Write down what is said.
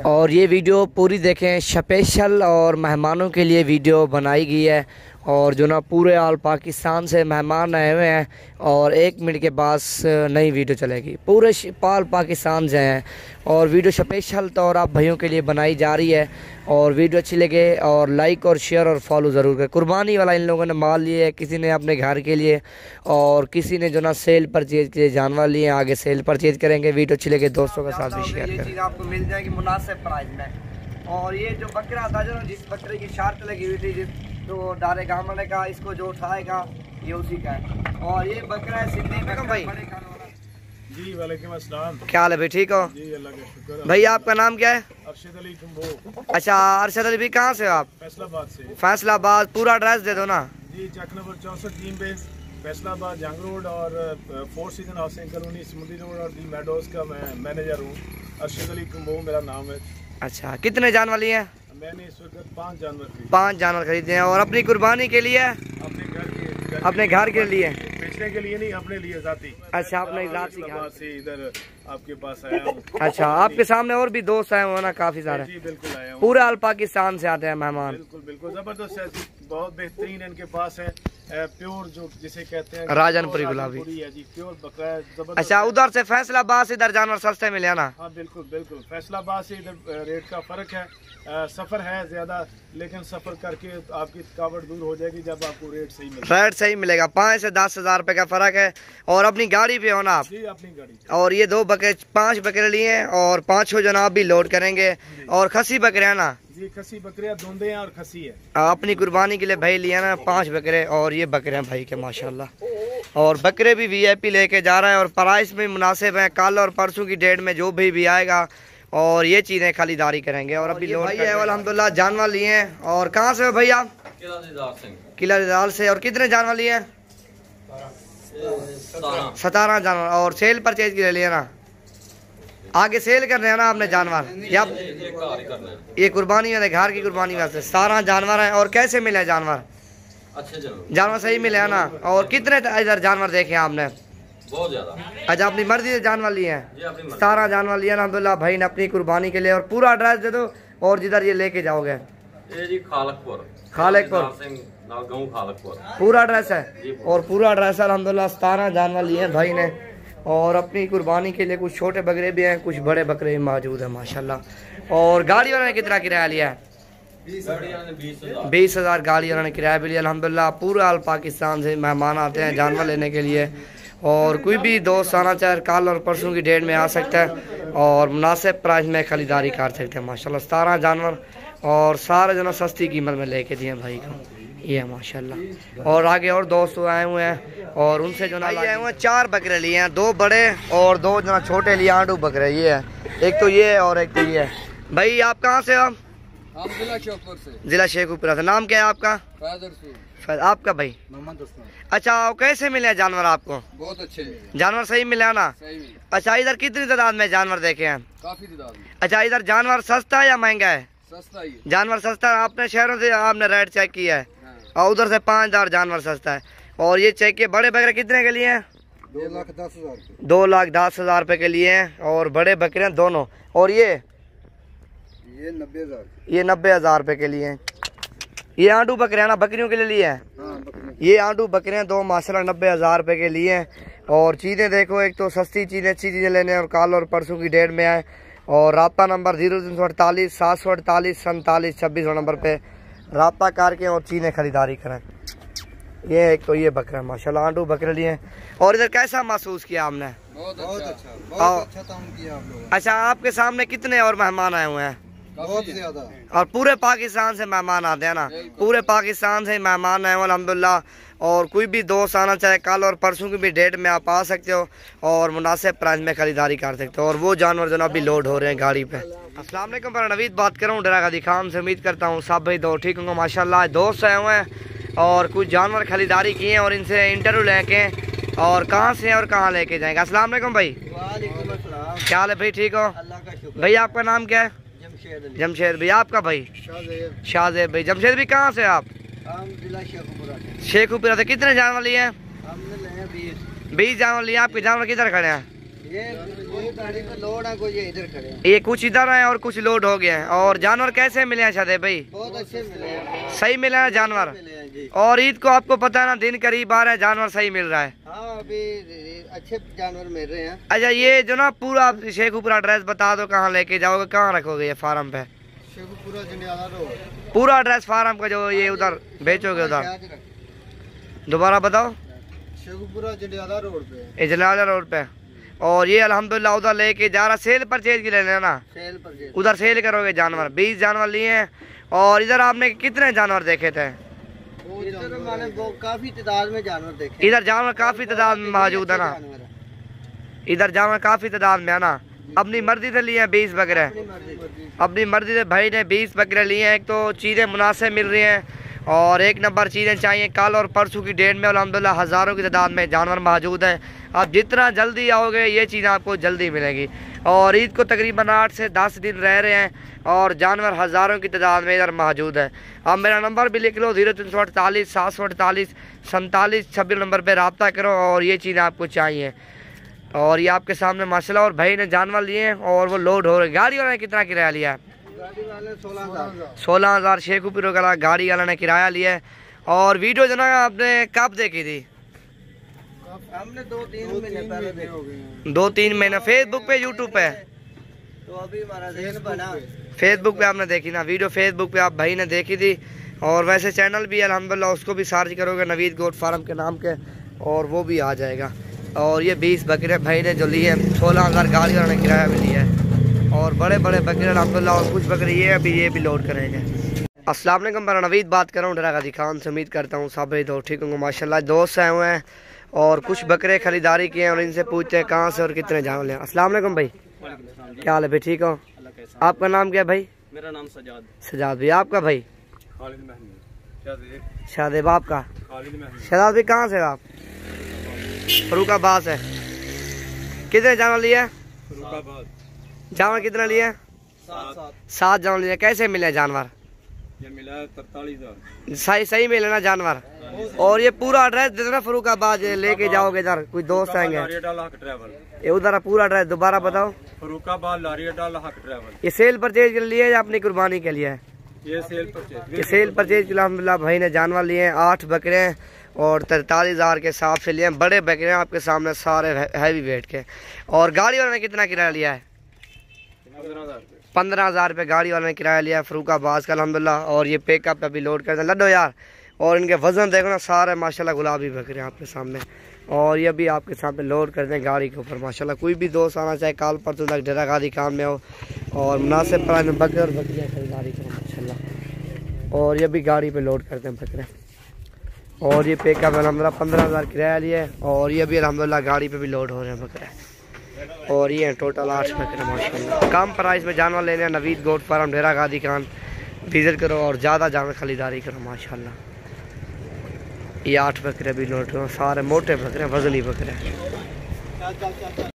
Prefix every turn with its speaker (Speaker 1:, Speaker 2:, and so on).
Speaker 1: और ये वीडियो पूरी देखें, स्पेशल और मेहमानों के लिए वीडियो बनाई गई है। और जो ना पूरे ऑल पाकिस्तान से मेहमान आए हुए हैं और 1 मिनट के बाद नई वीडियो चलेगी। पूरे ऑल पाकिस्तान से हैं और वीडियो स्पेशल तौर आप भाइयों के लिए बनाई जा रही है। और वीडियो अच्छी लगे और लाइक और शेयर और फॉलो ज़रूर करें। कुर्बानी वाला इन लोगों ने माल लिए है, किसी ने अपने घर के लिए और किसी ने जो ना सेल परचेज के लिए जानवर लिए, आगे सेल परचेज करेंगे। वीडियो अच्छी लगे दोस्तों के साथ भी शेयर करें। आपको मिल जाएगी मुनासिब प्राइस में। और ये जो बकरा था, जो जिस बकरे की शर्त लगी हुई थी, तो डाले गामने का, इसको जो उठाएगा ये उसी का है। और ये बकरा है सिंधी में भाई।
Speaker 2: जी वालेकुम अस्सलाम।
Speaker 1: क्या हाल है भाई, ठीक हो?
Speaker 2: जी अल्लाह का शुक्र।
Speaker 1: भाई आपका नाम क्या है?
Speaker 2: अरशद अली कुंबो।
Speaker 1: अच्छा अरशद अली भाई, कहाँ से हो आप?
Speaker 2: फैसलाबाद से।
Speaker 1: फैसलाबाद, पूरा एड्रेस दे दो ना।
Speaker 2: जी चक नंबर 64 टीम बेस फैसलाबाद जंग रोड और 4 सीजन हाउसिंग कॉलोनी समुद्री रोड और दी मेडोज का मैं मैनेजर हूँ। अरशद अली कुंबो मेरा नाम है।
Speaker 1: अच्छा, कितने जान वाली हैं?
Speaker 2: मैंने इस वक्त 5 जानवर खरीदे।
Speaker 1: 5 जानवर खरीदे हैं। और अपनी कुर्बानी के लिए? अपने घर के लिए।
Speaker 2: बेचने के लिए नहीं, अपने लिए जाती।
Speaker 1: अच्छा, अपने जाती
Speaker 2: से इधर आपके पास आया हूँ।
Speaker 1: अच्छा, आपके सामने और भी दोस्त आए हुए ना, काफी सारे?
Speaker 2: जी बिल्कुल आया हूँ।
Speaker 1: पूरा ऑल पाकिस्तान से आते हैं मेहमान।
Speaker 2: बिल्कुल बिल्कुल जबरदस्त है, बहुत बेहतरीन इनके पास है। प्योर जो जिसे कहते हैं
Speaker 1: राजनपुरी गुलाबी
Speaker 2: है जी, प्योर बकरा है, जबरदस्त।
Speaker 1: अच्छा, उधर से फैसलाबाद से इधर जानवर सस्ते मिले ना?
Speaker 2: हाँ बिल्कुल बिल्कुल, फैसलाबाद से इधर रेट का फर्क है। सफर है ज्यादा, लेकिन सफर करके आपकी थकावट दूर हो जाएगी जब आपको रेट सही मिलेगा।
Speaker 1: रेट सही मिलेगा। 5 से 10 हज़ार रुपए का फर्क है। और अपनी गाड़ी पे हो ना आप?
Speaker 2: जी अपनी गाड़ी।
Speaker 1: और ये 5 बकरे लिए हैं और 5 जनाब भी लोड करेंगे। और खसी बकरे है ना?
Speaker 2: जी खसी बकरे धुंधे हैं और खसी है।
Speaker 1: अपनी कुर्बानी के लिए भाई लिया ना 5 बकरे। और ये बकरे हैं भाई के माशाल्लाह। और बकरे भी वीआईपी लेके जा रहा है और प्राइस भी मुनासिब है। कल और परसों की डेट में जो भी आएगा और ये चीज़ें खरीदारी करेंगे। और अभी लोड है अल्हम्दुलिल्लाह जानवर लिए हैं। और कहाँ से हो भाई आप? किला दिदार से। और कितने जानवर लिए हैं? 17 जानवर। और सेल परचेज के लिए लिए ना? आगे सेल कर रहे हैं ना आपने जानवर, या ये कुर्बानी वाले घर की कुर्बानी वास्ते? 17 जानवर हैं। और कैसे मिले जानवर?
Speaker 3: अच्छे
Speaker 1: जानवर सही मिले है ना? और कितने इधर जानवर देखे आपने?
Speaker 3: बहुत ज्यादा।
Speaker 1: अच्छा, अपनी मर्जी से जानवर लिए हैं? 17 जानवर लिए अल्हम्दुलिल्लाह भाई ने अपनी कुर्बानी के लिए। और पूरा एड्रेस दे दो और जिधर ये लेके जाओगे।
Speaker 3: ये जी खालकपुर
Speaker 1: पूरा एड्रेस है। और पूरा एड्रेस अल्हम्दुलिल्लाह 17 जानवर लिए हैं भाई ने। और अपनी कुर्बानी के लिए कुछ छोटे बकरे भी हैं, कुछ बड़े बकरे भी मौजूद हैं माशाल्लाह। और गाड़ी वाले ने कितना किराया लिया है? 20 हज़ार गाड़ी वाले ने किराया भी लिया अल्हम्दुलिल्लाह। पूरा ऑल पाकिस्तान से मेहमान आते हैं जानवर लेने के लिए। और कोई भी दोस्त आना चाहे कल और परसों की डेट में आ सकता है और मुनासिब प्राइस में खरीदारी कर सकते हैं माशाल्लाह। 17 जानवर और सारे जना सस्ती कीमत में लेके दिए भाई को, ये है माशाल्लाह। और आगे और दोस्त आए हुए हैं और उनसे जो ना आए हुए हैं 4 बकरे लिए हैं, 2 बड़े और 2 जना छोटे लिए। 8 बकरे ये है, एक तो ये है और एक तो ये है। भाई आप कहाँ से? आप?
Speaker 4: हम जिला शेखपुर से।
Speaker 1: जिला शेखपुरा से। नाम क्या है आपका? आपका भाई? अच्छा, कैसे मिले जानवर आपको?
Speaker 4: बहुत अच्छे
Speaker 1: जानवर सही मिले ना?
Speaker 4: सही मिले।
Speaker 1: अच्छा, इधर कितनी तादाद में जानवर देखे हैं?
Speaker 4: काफी तादाद में।
Speaker 1: अच्छा, इधर जानवर सस्ता है या महंगा है?
Speaker 4: सस्ता ही है।
Speaker 1: जानवर सस्ता है। आपने शहरों से आपने रेट चेक किया है? हाँ। और उधर से 5000 जानवर सस्ता है। और ये चेक किए बड़े बकरे कितने के लिए हैं?
Speaker 4: 2,10,000।
Speaker 1: 2,10,000 रुपए के लिए हैं। और बड़े बकरे दोनों। और ये
Speaker 4: 90,000।
Speaker 1: ये 90,000 रुपए के लिए हैं। ये आंडू बकरे हैं ना, बकरियों के लिए लिए हैं?
Speaker 4: हाँ,
Speaker 1: ये आंडू बकरे हैं 2 माशाल्लाह 90,000 रुपए के लिए हैं। और चीज़ें देखो, एक तो सस्ती चीज़ें अच्छी चीज़ें लेने और कल और परसों की डेट में आए। और राब्ता नंबर 0348 748 47 26 नंबर पे राब्ता करके और चीज़ें खरीदारी करें। ये एक तो ये बकरा माशाल्लाह आंडू बकरे लिए। और इधर कैसा महसूस किया आपने?
Speaker 4: बहुत अच्छा काम किया आप लोगों ने।
Speaker 1: अच्छा, आपके सामने कितने और मेहमान आए हुए हैं?
Speaker 4: बहुत ज्यादा।
Speaker 1: और पूरे पाकिस्तान से मेहमान आते हैं ना? पूरे पाकिस्तान से मेहमान आए अल्हम्दुलिल्लाह। और कोई भी दोस्त आना चाहे कल और परसों की भी डेट में आप आ सकते हो और मुनासिब प्राइस में खरीदारी कर सकते हो। और वो जानवर जो ना अभी लोड हो रहे हैं गाड़ी पे। अस्सलाम वालेकुम, मैं नवीद बात कर रहा हूँ डरा गादी खान से। उम्मीद करता हूँ सब भाई दो ठीक होंगे माशाल्लाह। दोस्त आए हुए हैं और कुछ जानवर खरीदारी किए हैं और इनसे इंटरव्यू लेके और कहाँ से हैं और कहाँ लेके जाएंगे। अस्सलाम वालेकुम भाई।
Speaker 4: वालेकुम अस्सलाम।
Speaker 1: क्या हाल है भाई, ठीक हो?
Speaker 4: अल्लाह का शुक्र।
Speaker 1: भाई आपका नाम क्या है? जमशेद भाई। आपका भाई? शाहजेब भाई। जमशेद भाई कहाँ से आप?
Speaker 4: हम जिला शेखपुरा से।
Speaker 1: शेखपुरा से। कितने जानवर लिए हैं?
Speaker 4: हमने लिए 20।
Speaker 1: 20 जानवर लिए। आपके जानवर किधर खड़े हैं?
Speaker 4: ये गाड़ी पे लोड है, कोई इधर खड़े हैं।
Speaker 1: ये कुछ इधर है और कुछ लोड हो गया है। और जानवर कैसे मिले हैं शादे भाई?
Speaker 4: बहुत अच्छे मिले हैं,
Speaker 1: सही मिले हैं जानवर।
Speaker 4: मिले हैं जी।
Speaker 1: और ईद को आपको पता है ना, दिन करीब आ रहा है, जानवर सही मिल रहा है।
Speaker 4: हाँ अभी अच्छे जानवर मिल रहे हैं।
Speaker 1: अच्छा ये जो ना पूरा शेखुपुरा एड्रेस बता दो, कहाँ लेके जाओगे, कहाँ रखोगे ये फार्म पे?
Speaker 4: शेखुपुरा जंडियाला रोड।
Speaker 1: पूरा एड्रेस फार्म का जो ये उधर बेचोगे उधर दोबारा बताओ।
Speaker 4: शेखुपुरा जंडियाला रोड पे,
Speaker 1: इजलाला रोड पे। और ये अल्हम्दुलिल्लाह उधर लेके जा रहा, सेल परचेज की ले लेना,
Speaker 4: सेल पर
Speaker 1: उधर सेल करोगे जानवर। 20 जानवर लिए हैं। और इधर आपने कितने जानवर देखे थे?
Speaker 4: इधर मैंने काफी तादाद में जानवर देखे।
Speaker 1: इधर जानवर काफी तादाद में मौजूद है ना, इधर जानवर काफी तादाद में है ना। अपनी मर्जी से लिए हैं 20 बकरे, अपनी मर्जी से भाई ने 20 बकरे लिए हैं। एक तो चीज़ें मुनासिब मिल रही हैं और एक नंबर चीज़ें चाहिए। कल और परसों की डेट में अल्हम्दुलिल्लाह हज़ारों की तादाद में जानवर मौजूद हैं। आप जितना जल्दी आओगे ये चीज़ें आपको जल्दी मिलेगी। और ईद को तकरीबन 8 से 10 दिन रह रहे हैं और जानवर हज़ारों की तादाद में इधर मौजूद है। आप मेरा नंबर भी लिख लो, 0348 748 47 26 नंबर पर रब्ता करो और ये चीज़ें आपको चाहिए। और ये आपके सामने माशाल्लाह। और भाई ने जानवर लिए हैं और वो लोड हो रहे। गाड़ी वाले ने कितना किराया लिया है?
Speaker 4: गाड़ी वाले
Speaker 1: 16,000 शेखुपुरा का गाड़ी वाला ने किराया लिया है। और वीडियो जो ना आपने कब देखी थी?
Speaker 4: हमने 2-3 महीने पहले देखी।
Speaker 1: 2-3 महीने फेसबुक पे, यूट्यूब पे?
Speaker 4: तो अभी हमारा दिन बना।
Speaker 1: फेसबुक पे आपने देखी ना वीडियो, फेसबुक पे आप भाई ने देखी थी। और वैसे चैनल भी अल्हम्दुलिल्लाह उसको भी सर्च करोगे नवीद गोट फार्म के नाम के और वो भी आ जाएगा। और ये 20 बकरे भाई ने जो लिए हैं, 16,000 गाड़ी वाले ने किराया भी लिया है। और बड़े बड़े बकरे अल्हम्दुलिल्लाह। और कुछ बकरे ये भी लोड करेंगे। अस्सलाम वालेकुम, मैं नवीद बात कर रहा हूँ डेरा गाजी खान से। उम्मीद करता हूँ सब तो ठीक होंगे माशाल्लाह। दोस्त आए हुए हैं और कुछ बकरे खरीदारी किए हैं और इनसे पूछते हैं कहाँ से और कितने जानवर लें। अस्सलाम वालेकुम भाई, क्या हाल है भाई? ठीक हो? आपका नाम क्या है भाई?
Speaker 3: मेरा नाम सजाद।
Speaker 1: सजाद भाई। आपका भाई?
Speaker 3: खालिद महमूद।
Speaker 1: शादेब। आपका?
Speaker 3: खालिद महमूद।
Speaker 1: शहजाद भाई कहाँ से आप? फरुखाबाद से। कितने जानवर लिए? जानवर कितने लिए? 7 जानवर लिए। कैसे मिले जानवर?
Speaker 3: ये मिला 43,000।
Speaker 1: सही मिले ना जानवर? और ये पूरा एड्रेस दे देना फरुखाबाद, लेके जाओगे इधर कोई दोस्त आएंगे। ये उधर पूरा एड्रेस दोबारा बताओ।
Speaker 3: फरुखाबाद लारी अड्डा हक ट्रैवल।
Speaker 1: ये सेल परचेज के लिए या अपनी कुर्बानी के लिए?
Speaker 3: ये सेल परचेज।
Speaker 1: ये सेल परचेज के लिए अल्हम्दुलिल्लाह भाई ने जानवर लिए हैं। 8 बकरे हैं और 43,000 के हिसाब से लिए हैं। बड़े बकरे हैं आपके सामने सारे हैवी वेट के। और गाड़ी वाले ने कितना किराया लिया है? 15,000 रुपये गाड़ी वाले ने किराया लिया है फरुखाबाद का अल्हम्दुलिल्लाह। और ये पिकअप पे भी लोड करते हैं। लड्डो यार। और इनके वजन देखो ना, सारे माशाल्लाह गुलाबी बकरे हैं आपके सामने। और ये भी आपके सामने लोड करते हैं गाड़ी के ऊपर माशाल्लाह। कोई भी दोस्त आना चाहे कल परसों तक डेरा गाजी खान में हो और मुनासिब प्राइस में बकरे और बकरियाँ खरीदारी करो माशाल्लाह। और ये भी गाड़ी पे लोड करते हैं बकरे। और ये पिकअप अल्हम्दुलिल्लाह 15,000 किराया लिया है। और ये भी अल्हम्दुलिल्लाह गाड़ी पे भी लोड हो रहे हैं बकरे। और ये टोटल 8 बकरे माशाल्लाह। कम प्राइस में जानवर लेने हैं नवीद गोट फार्म डेरा गाजी खान विजिट करो और ज़्यादा जानवर खरीदारी करो माशाल्लाह। ये 8 बकरे भी लोड करो, सारे मोटे बकरे, वजनी बकरे।